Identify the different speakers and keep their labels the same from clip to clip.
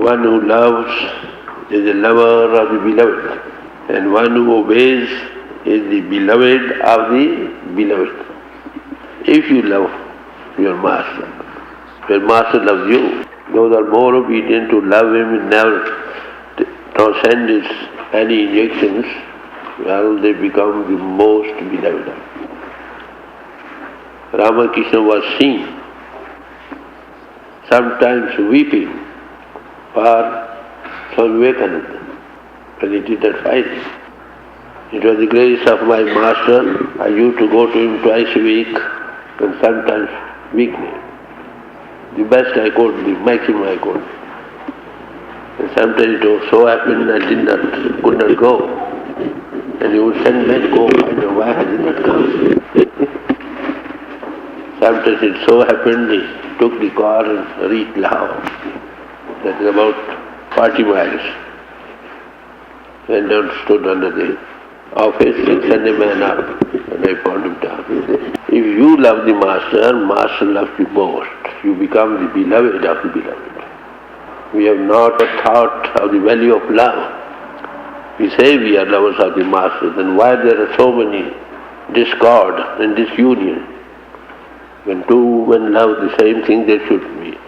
Speaker 1: one who loves is the lover of the beloved, and one who obeys is the beloved of the beloved. If you love your master, your master loves you, those are more obedient to love him and never transcend his any injections, well, they become the most beloved. Ramakrishna was seen sometimes weeping for Swami Vivekananda when he did that fighting. It was the grace of my master. I used to go to him twice a week and sometimes weekly. The best I could, the maximum I could. And sometimes it was so happened I could not go. And he would send men, go find out why I did not come. Sometimes it so happened he took the car and reached Lahore. That is about 40 miles. Went down, stood under the office and sent a man up. And I found him down. If you love the master, master loves you most. You become the beloved of the beloved. We have not a thought of the value of love. We say we are lovers of the master, then why there are so many discord and disunion? When two women love the same thing, there should be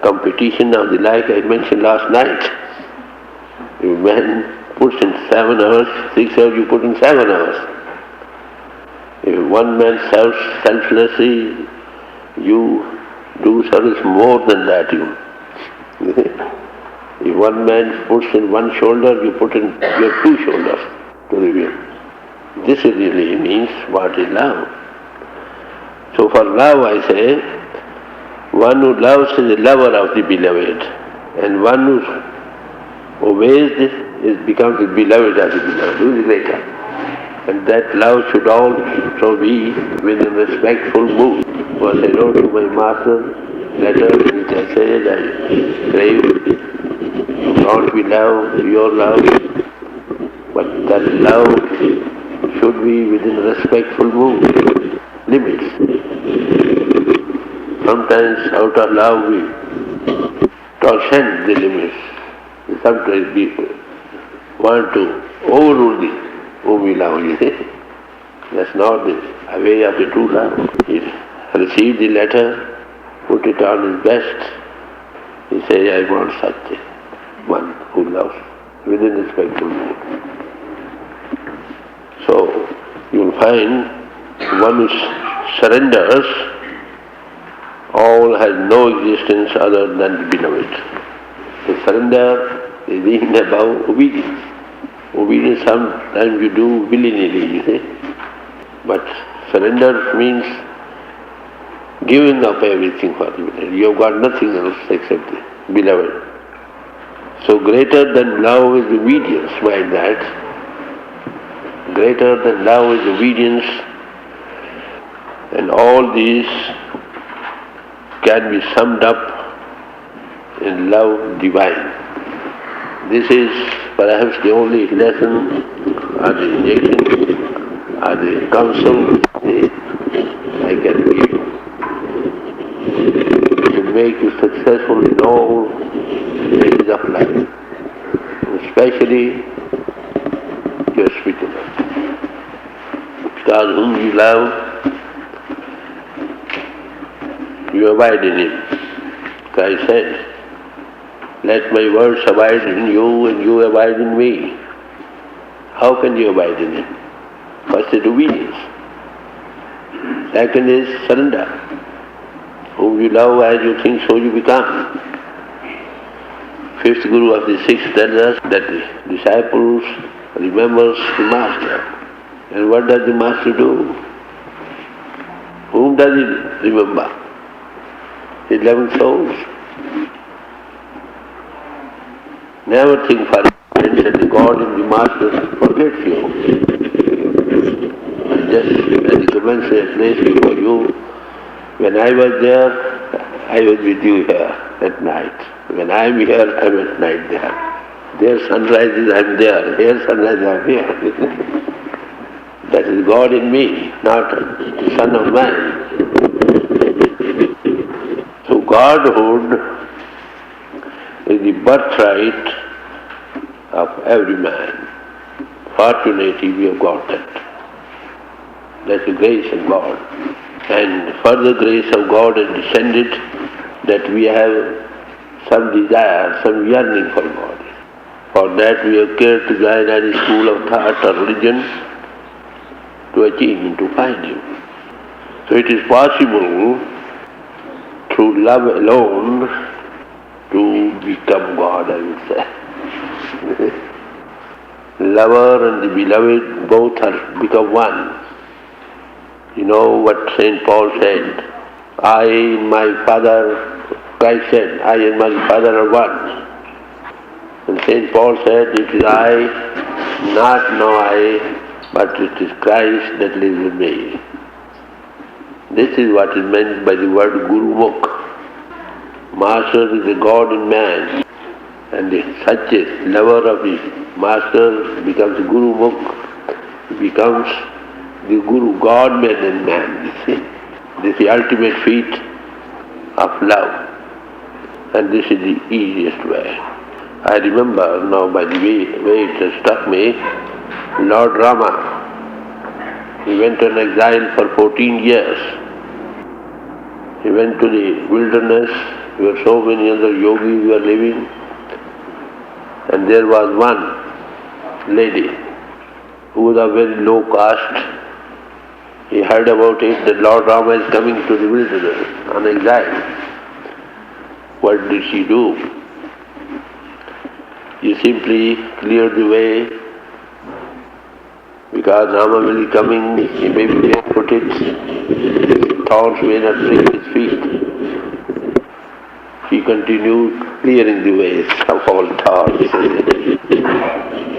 Speaker 1: competition of the like I mentioned last night. If a man puts in 7 hours, 6 hours, you put in 7 hours. If one man serves selflessly, you do service more than that. If one man puts in one shoulder, you put in your 2 shoulders to the wheel. This really means what is love. So for love I say, one who loves is a lover of the beloved, and one who obeys this becomes the beloved of the beloved. Who is greater? And that love should also be with a respectful mood. Once I wrote to my master letter which I said I crave not be love, your love, but that love should be within a respectful mood, limits. Sometimes out of love we transcend the limits. Sometimes we want to overrule the whom we love. That's not the way of the true love. He received the letter, put it on his best. He said, I want such a one who loves within respectful mood. So you will find one who surrenders all has no existence other than the beloved. The surrender is even above obedience. Obedience sometimes you do willy-nilly, you see. But surrender means giving up everything for the beloved. You have got nothing else except the beloved. So greater than love is obedience, mind that. Greater than love is obedience, and all these can be summed up in love divine. This is perhaps the only lesson or the injection or the counsel I can give you. It will make you successful in all areas of life, especially your spiritual life. Because whom you love, you abide in him. Christ said, let my words abide in you and you abide in me. How can you abide in him? First is obedience. Second is surrender. Whom you love as you think, so you become. Fifth Guru of the sixth tells us that the disciples remembers the master. And what does the master do? Whom does he remember? 11 souls. Never think for a minute that the God in the master forgets you. And just as he commences a place before you, when I was there, I was with you here at night. When I am here, I am at night there. There sunrises, I am there. Here sunrises, I am here. That is God in me, not the Son of Man. So Godhood is the birthright of every man. Fortunately, we have got that. That's the grace of God. And further grace of God has descended that we have some desire, some yearning for God. For that we have cared to join any school of thought or religion to achieve Him, to find Him. So it is possible through love alone to become God, I would say. Lover and the beloved both are become one. You know what St. Paul said, I and my Father, Christ said, I and my Father are one. And St. Paul said, it is I, not now I, but it is Christ that lives in me. This is what is meant by the word Guru Mukh. Master is a God in man, and such a lover of his Master becomes Guru Mukh, he becomes the Guru, God-man in man, you see. This is the ultimate feat of love, and this is the easiest way. I remember now by the way it has struck me, Lord Rama, he went on exile for 14 years. He went to the wilderness where so many other yogis were living, and there was one lady who was of very low caste. He heard about it that Lord Rama is coming to the wilderness on exile. What did she do? She simply cleared the way, because Rama will be coming, he may be barefooted, thorns may not prick his feet. She continued clearing the ways of all thoughts.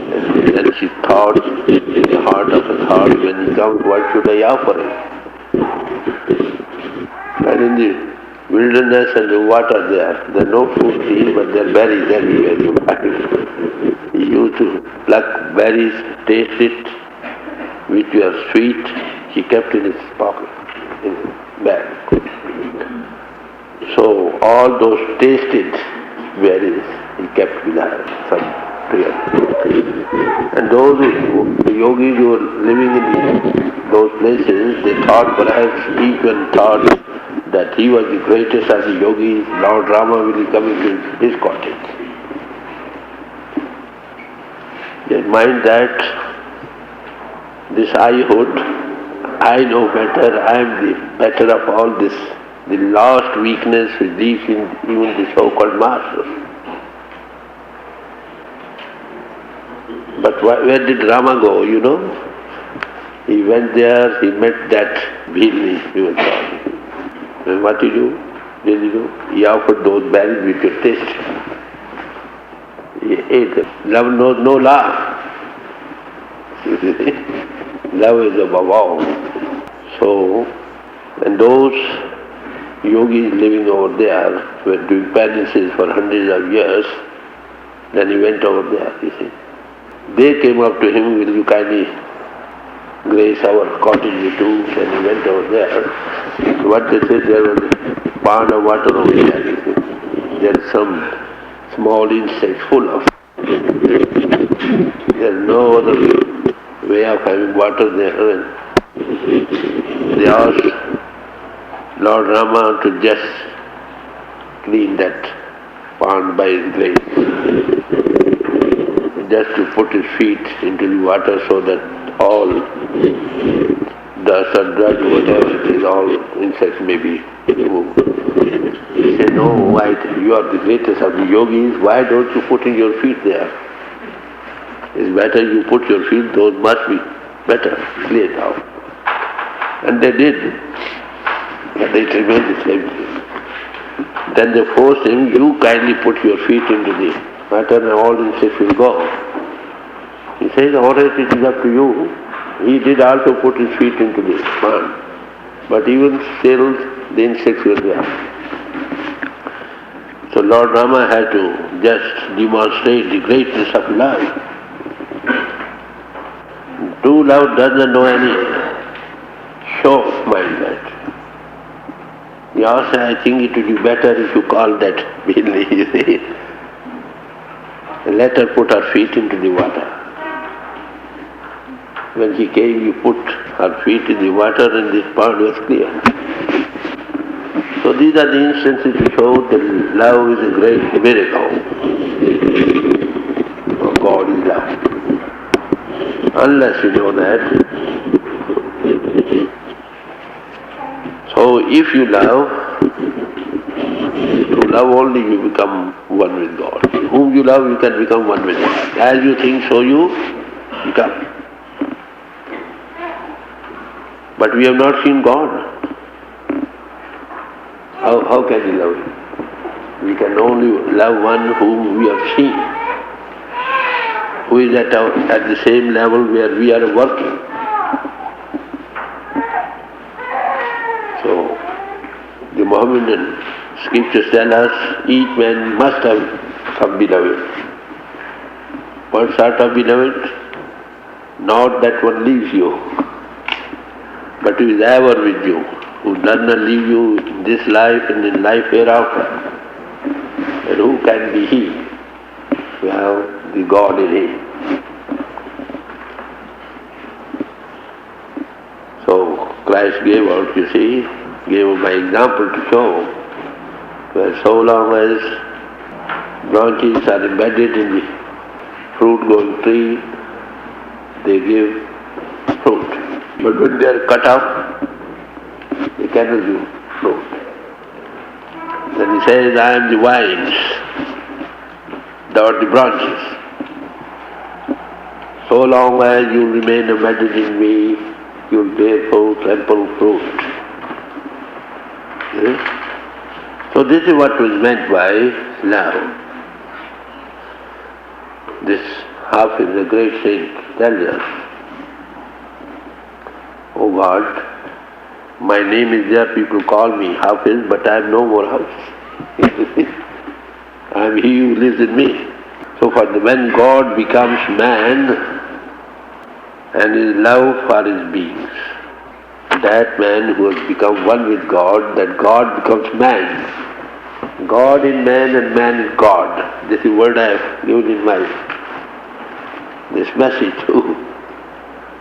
Speaker 1: And then she thought, in the heart of a thought, when he comes, what should I offer him? And in the wilderness and the water there are no food to eat, but there are berries everywhere you find. He used to pluck berries, taste it, which were sweet, she kept in his pocket, in his bag. So all those tasted berries he kept with her, some prayer. And those yogis who were living in those places, they thought, perhaps each one thought that he was the greatest of the yogis, Lord Rama will be coming to his cottage. They mind that this I-hood, I know better, I am the better of all this, the lost weakness which lives in even the so-called masters. But where did Rama go, you know? He went there, he met that Bhilli, he was called. And what did he do? He offered those berries which were tasty. He ate them. Love knows no law. Love is above all. So, and those yogis living over there were doing penances for hundreds of years. Then he went over there, you see. They came up to him, will you kindly grace our cottage too? Then he went over there. So what they said, there was a pond of water over there, you see. There is some small insects full of. There is no other way of having water there. And they asked Lord Rama to just clean that pond by his grace. Just to put his feet into the water so that all dust or dirt, whatever it is, all insects may be removed. He said, no, why, you are the greatest of the yogis, why don't you put in your feet there? It's better you put your feet, those must be better, cleared out. And they did, but it remained the same thing. Then they forced him, you kindly put your feet into the water and all insects will go. He says, all right, it is up to you. He did also put his feet into the pond, but even still the insects were there. So Lord Rama had to just demonstrate the greatness of love. True love does not know any show of mind that. He also, I think it would be better if you call that Billy, you see. let her put her feet into the water. When she came, you put her feet in the water and the pond was clear. So these are the instances to show that love is a great miracle. For God is love. Unless you know that. So if you love, to love only you become one with God. Whom you love, you can become one with God. As you think, so you become. But we have not seen God. How can we love Him? We can only love one whom we have seen, who is at the same level where we are working. So, the Mohammedan scriptures tell us each man must have some beloved. What sort of beloved? Not that one leaves you, but who is ever with you, who does not leave you in this life and in life hereafter. And who can be he? Well, the God in him. So Christ gave out, you see, gave out by example to show where so long as branches are embedded in the fruit-growing tree, they give fruit. But when they are cut off, they cannot give fruit. Then he says, I am the vines, thou art the branches. So long as you remain embedded in me, you will bear forth ample fruit. Yes? So this is what was meant by love. This Hafiz, the great saint, tells us, O God, my name is there, people call me Hafiz, but I am no more Hafiz. I am he who lives in me. So when God becomes man and his love for his beings, that man who has become one with God, that God becomes man. God in man and man in God. This is the word I have given in this message too.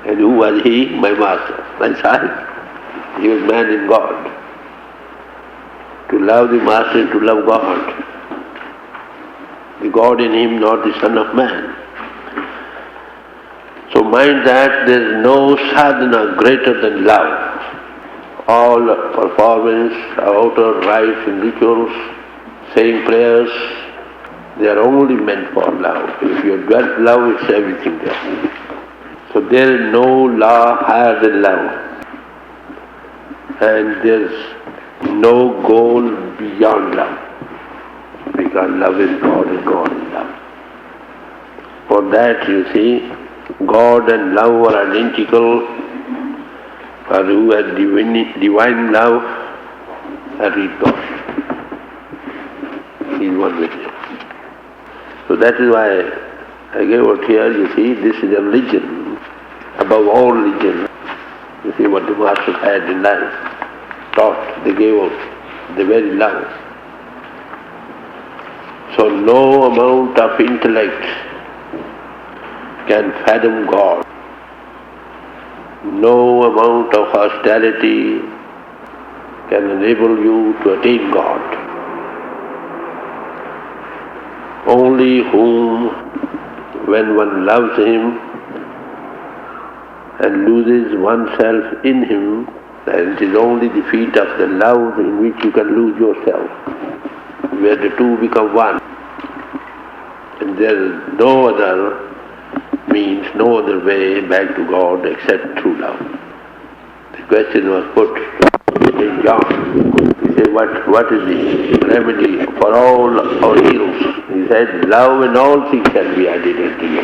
Speaker 1: And who was he? My master, my son. He was man in God. To love the master and to love God. The God in him, not the son of man. So mind that there is no sadhana greater than love. All performance, outer rites and rituals, saying prayers, they are only meant for love. If you have got love, it's everything there. So there is no law higher than love. And there is no goal beyond love. Because love is God and God is love. For that, you see, God and love are identical. For who has divine love, has reached God. He is one with you. So that is why I gave out here, you see, this is a religion, above all religion. You see what the Masters had in life, taught, they gave out the very love. So no amount of intellect can fathom God. No amount of austerity can enable you to attain God. Only whom, when one loves him and loses oneself in him, then it is only the feat of the love in which you can lose yourself, where the two become one. And there is no other means, no other way back to God except through love. The question was put in John. He said, what is the remedy for all our ills? He said, love and all things can be added unto you.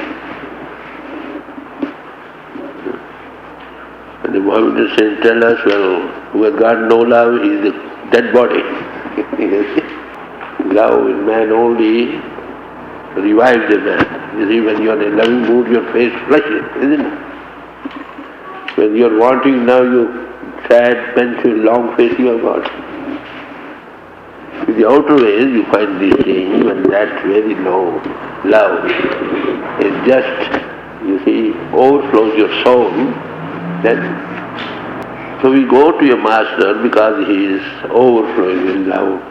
Speaker 1: And the Mohammedan saints tell us, well, who has got no love, he is a dead body. Love in man only revives the man. You see, when you are in a loving mood, your face flushes, isn't it? When you are wanting now, you sad, pensive, long face you have got. In the outer ways, you find this change, and that's very low. love. It just, overflows your soul. Then, so we go to your master because he is overflowing in love.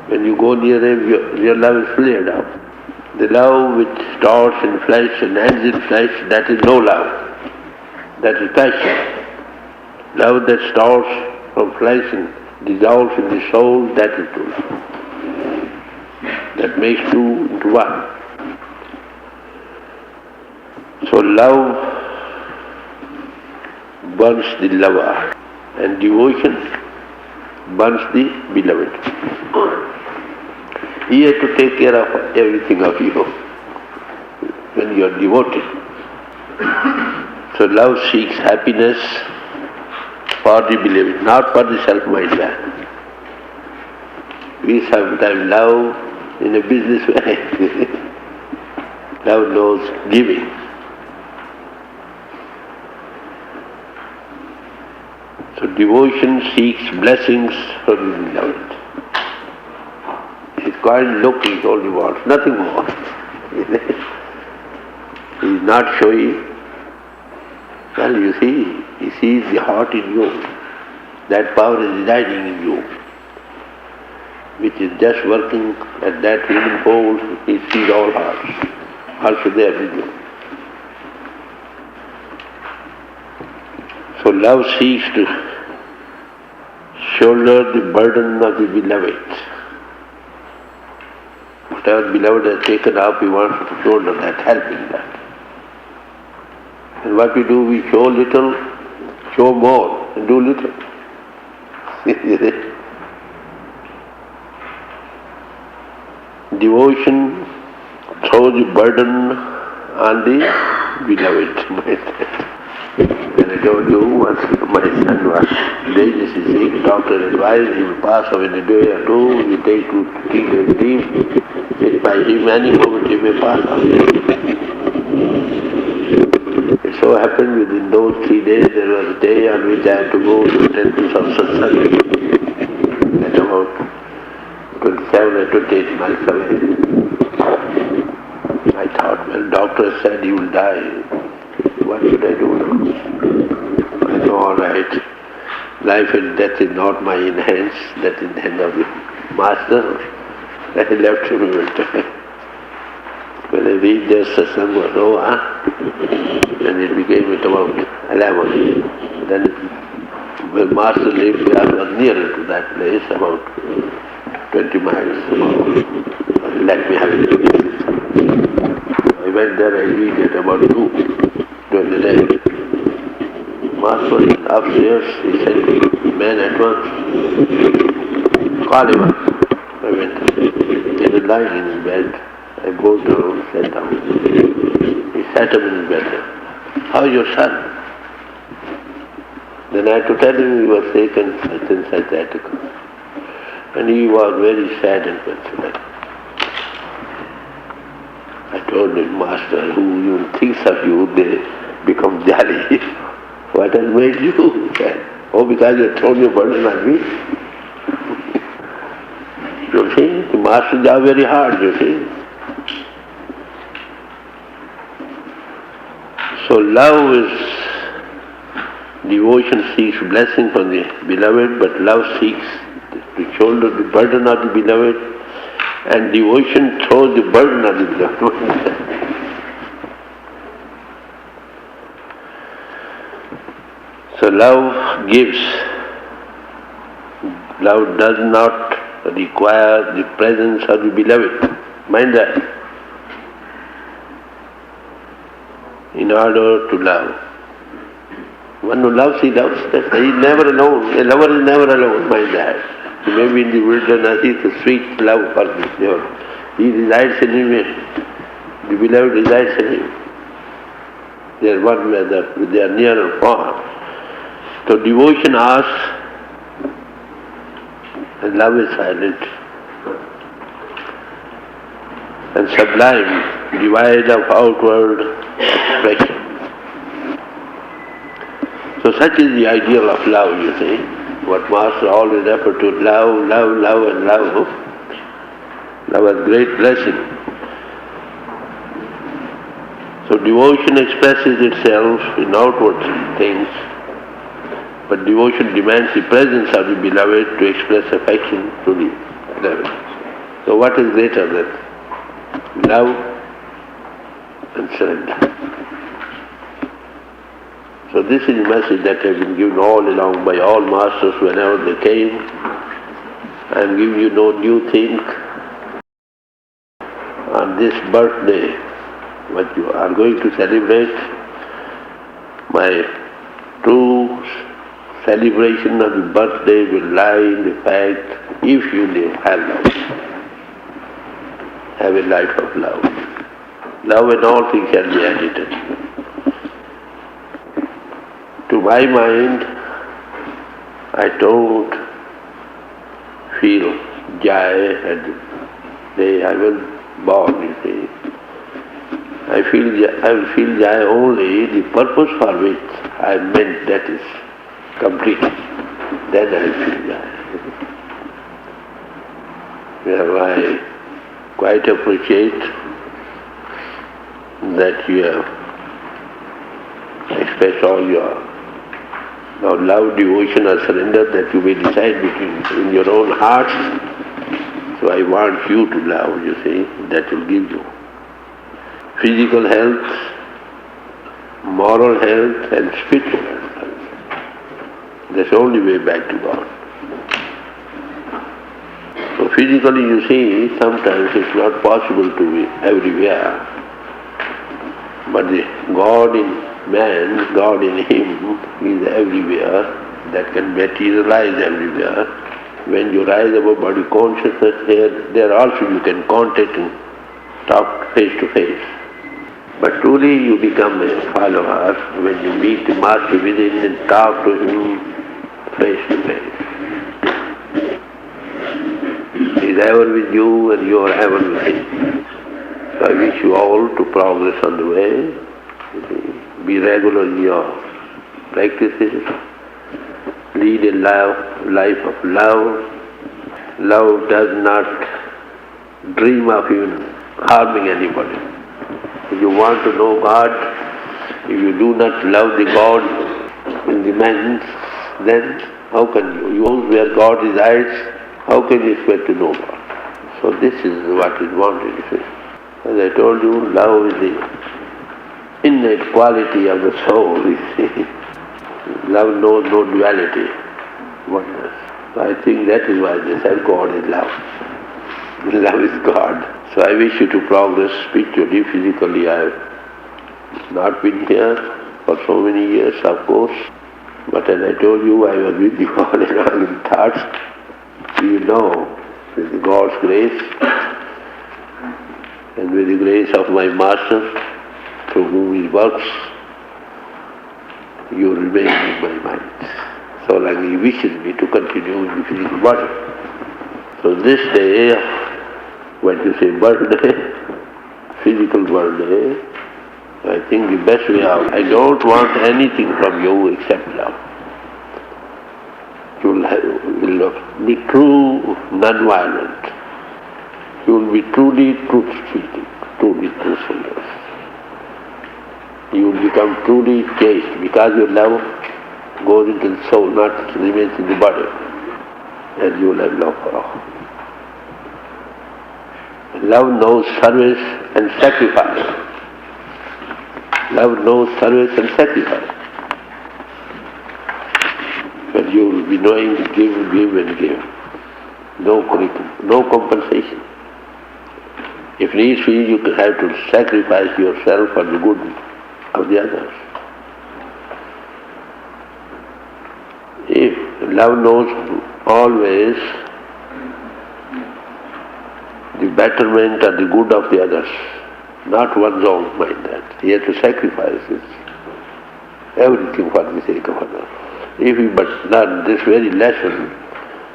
Speaker 1: When you go near him, your love is flared up. The love which starts in flesh and ends in flesh, that is no love. That is passion. Love that starts from flesh and dissolves in the soul, that is true love. That makes two into one. So love burns the lover, and devotion burns the beloved. He has to take care of everything of you when you are devoted. So love seeks happiness for the beloved, not for the self-made man. We sometimes love in a business way. Love knows giving. So devotion seeks blessings from the beloved. His kind look is all he wants, nothing more. He is not showy. Well, he sees the heart in you. That power is residing in you, which is just working at that hidden pole. He sees all hearts, also there with you. So love seeks to shoulder the burden of the beloved. Whatever beloved has taken up, he wants to shoulder that, help in that. And what we do, we show little, show more, and do little. Devotion throws the burden on the beloved. When I told you once my son was dangerously sick, doctor advised he will pass away in a day or two, he take 2-3 days leave. If by him any moment he may pass away. It so happened within those 3 days there was a day on which I had to go to the temples of SATSANG. At about 27 or 28 miles away. I thought, well, doctor said he will die. What should I do now? I know, all right. Life and death is not my in hands, that is in the hand of the master. I left him a time. When I reached there, satsang was over, and it became at about 11. Then, when master lived, I was nearer to that place, about 20 miles. Let me have it. I went there, I reached at about 2 during the day. Master was upstairs, he said, man at once, call him up. I went. He was lying in his bed. I go down, sat down. He sat up in his bed. How is your son? Then I had to tell him he was taken in psychiatrical. And he was very sad and concerned. I told him, Master, who even thinks of you, they become jolly. What has made you sad? Oh, because you have thrown your burden on me. You see, the masters are very hard, you see. So love is, devotion seeks blessing from the beloved, but love seeks to shoulder the burden of the beloved, and devotion throws the burden of the beloved. So love gives. Love does not require the presence of the beloved. Mind that. In order to love. One who loves, he loves. He is never alone. A lover is never alone. Mind that. He may be in the wilderness, he is a sweet love for the Lord. He resides in him. The beloved resides in him. They are one another. They are near and far. So devotion asks, and love is silent. And sublime, devoid of outward expression. So such is the ideal of love, you see. What Master always referred to, love, love, love and love. Love is great blessing. So devotion expresses itself in outward things, but devotion demands the presence of the beloved to express affection to the beloved. So what is greater than love and surrender? So this is the message that has been given all along by all masters whenever they came. I am giving you no new thing. On this birthday, what you are going to celebrate, my true celebration of the birthday will lie in the fact, if you have love, have a life of love. Love and all things shall be added. To my mind, I don't feel joy at the day I was born, you see. I will feel joy only the purpose for which I meant that is complete. Then I will feel joy. I quite appreciate that you have expressed all your love, devotion or surrender that you may decide between in your own hearts. So I want you to love, you see, that will give you physical health, moral health and spiritual health. That's the only way back to God. So physically, you see, sometimes it's not possible to be everywhere. But the God in man, God in him, is everywhere, that can materialize everywhere. When you rise above body consciousness, there also you can contact and talk face to face. But truly you become a follower when you meet the Master within and talk to him face to face. He is ever with you and you are ever with him. So I wish you all to progress on the way. Be regular in your practices. Lead a life of love. Love does not dream of even harming anybody. If you want to know God, if you do not love the God in the man, then how can you? You know where God resides, how can you expect to know God? So this is what is wanted, you see. As I told you, love is the innate quality of the soul, you see. Love knows no duality, oneness. So I think that is why they said God is love. Love is God. So I wish you to progress spiritually, physically. I have not been here for so many years, of course. But as I told you, I was with you all along in thoughts. You know, with God's grace and with the grace of my Master, through whom he works, you remain in my mind. So long he wishes me to continue in the physical body. So this day, when you say birthday, physical birthday, I think the best way out. I don't want anything from you except love. You will be true, non-violent. You will be truly truth-speaking, truly truthfulness. You will become truly chaste because your love goes into the soul, not remains in the body. And you will have love for all. Love knows service and sacrifice. Love knows service and sacrifice. But you will be knowing give and give. No compensation. If needs be, you can have to sacrifice yourself for the good of the others. If love knows always the betterment and the good of the others, not one's own mind that. He has to sacrifice everything for the sake of others. If we but learn this very lesson,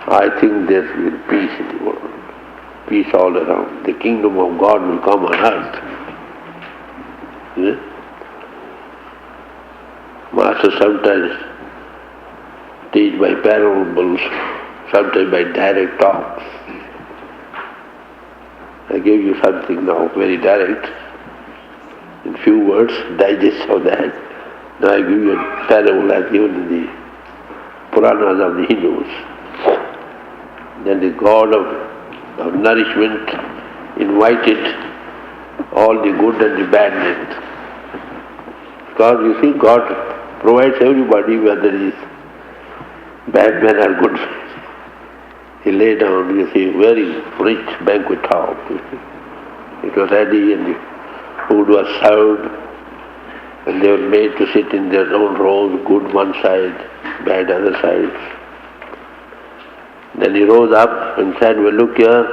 Speaker 1: I think there will be peace in the world. Peace all around. The kingdom of God will come on earth. Yeah? Master sometimes teach by parables, sometimes by direct talks. I gave you something now, very direct. in few words, digest of that. Now I give you a parable as given in the Puranas of the Hindus. Then the god of nourishment invited all the good and the bad men. Because you see, God provides everybody, whether it is bad men or good men. He laid down, you see, very rich banquet hall. It was ready and the food was served and they were made to sit in their own rows, good one side, bad other side. Then he rose up and said, well, look here,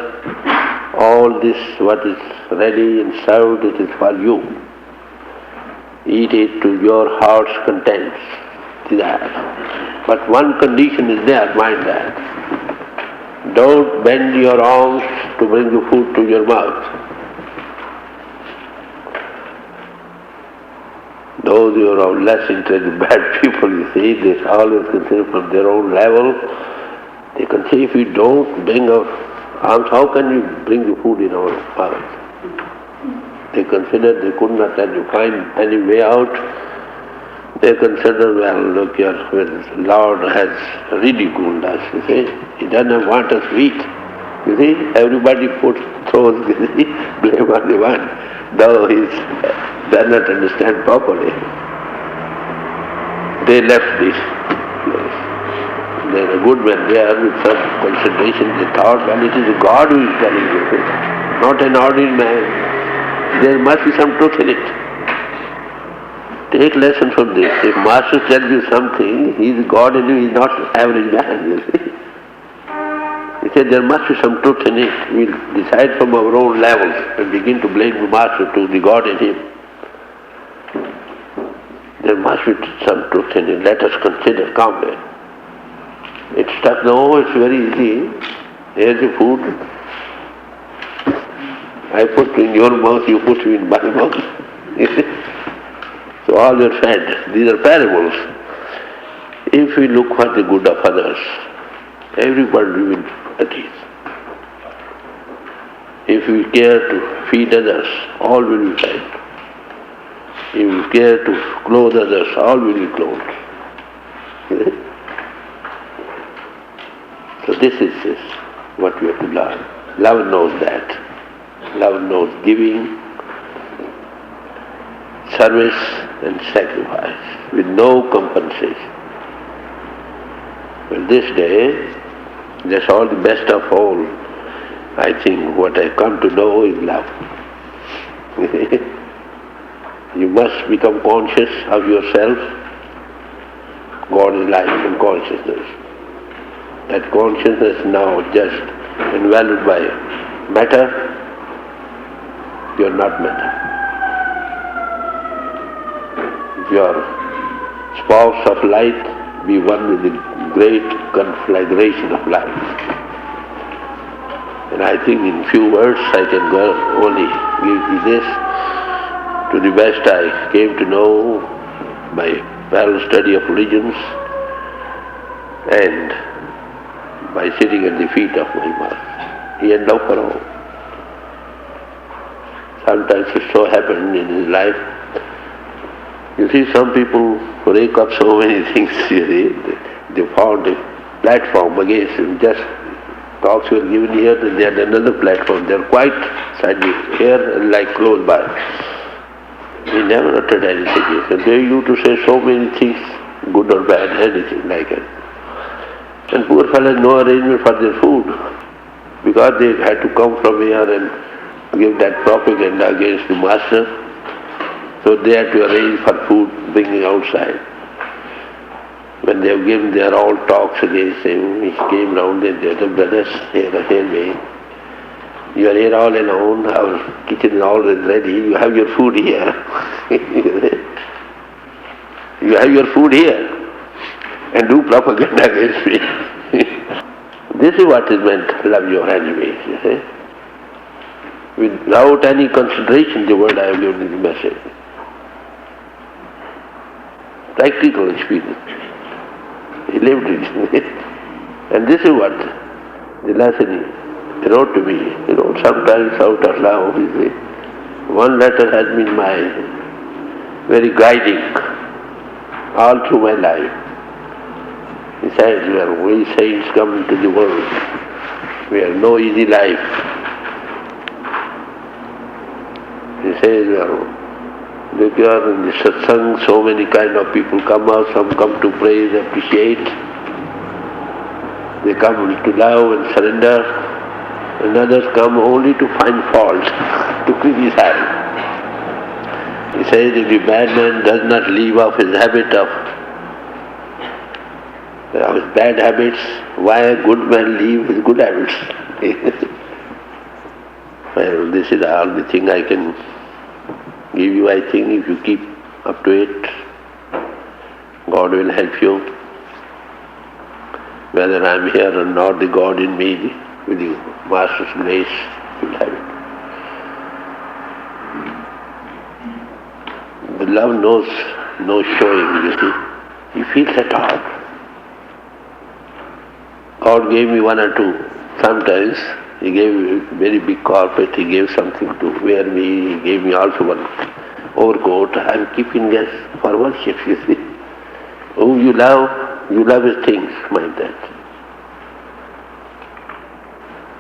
Speaker 1: all this what is ready and served, it is for you. Eat it to your heart's content. See that. But one condition is there, mind that. Don't bend your arms to bring the food to your mouth. Those who are less interested, bad people, you see, they always consider from their own level. They can say, if we don't bring our arms, how can we bring the food in our mouth? They considered they could not find any way out. They consider, well, look here, the Lord has ridiculed us, you see. He doesn't want us weak. You see, everybody throws blame on the one, though he does not understand properly. They left this place. There are good men there with some consideration. They thought, well, it is God who is telling you this, not an ordinary man. There must be some truth in it. Take lesson from this. If Master tells you something, he is God and he is not average man, you see. He said there must be some truth in it. We'll decide from our own levels and begin to blame the Master to the God in him. There must be some truth in it. Let us consider calmly. It's tough. No, it's very easy. Here's the food. I put in your mouth, you put in my mouth. So all are fed. These are parables. If we look for the good of others, everybody will be at ease. If we care to feed others, all will be fed. If we care to clothe others, all will be clothed. So this is what we have to learn. Love knows that. Love knows giving, service and sacrifice with no compensation. Well, this day, that's all the best of all. I think what I come to know is love. You must become conscious of yourself. God is life and consciousness. That consciousness now just enveloped by matter, you are not matter. Your spouse of light, be one with the great conflagration of life. And I think in few words I can only give you this. To the best I came to know by parallel study of religions and by sitting at the feet of my Master. He had love for all. Sometimes it so happened in his life. You see, some people rake up so many things, you see. They found a platform against him. Just talks were given here, and they had another platform. They are quite sadly here and like close by. He never uttered anything. He said, they used to say so many things, good or bad, anything like it. And poor fellows no arrangement for their food, because they had to come from here and give that propaganda against the Master. So they had to arrange for food, bringing outside. When they have given their all talks against him, he came round and the other brothers, hear me. You are here all alone, our kitchen is always ready, you have your food here. You have your food here and do propaganda against me. This is what is meant, love your enemies, you see. Without any consideration, the word I have given is the message. Practical experience. He lived it. And this is what the lesson is. He wrote to me, sometimes out of love, you see. One letter has been my very guiding all through my life. Besides, we saints come into the world. We have no easy life. He says, look here in the SATSANG, so many kind of people come out. Some come to praise, appreciate. They come to love and surrender. And others come only to find fault, to criticize. He says, if the bad man does not leave off his habit of his bad habits, why a good man leave his good habits? Well, this is all the thing I can give you. I think if you keep up to it, God will help you. Whether I am here or not, the God in me, with the Master's grace, will have it. The love knows no showing, you see. He feels at all. God gave me one or two. Sometimes He gave me a very big carpet, He gave something to wear me, He gave me also one overcoat. I am keeping this for worship, you see. Whom you love His things, mind that.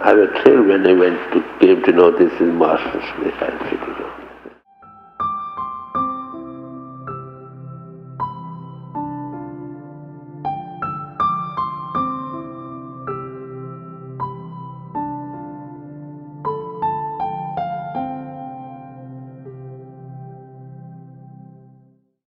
Speaker 1: I was thrilled when I came to know this is Master's place. I said,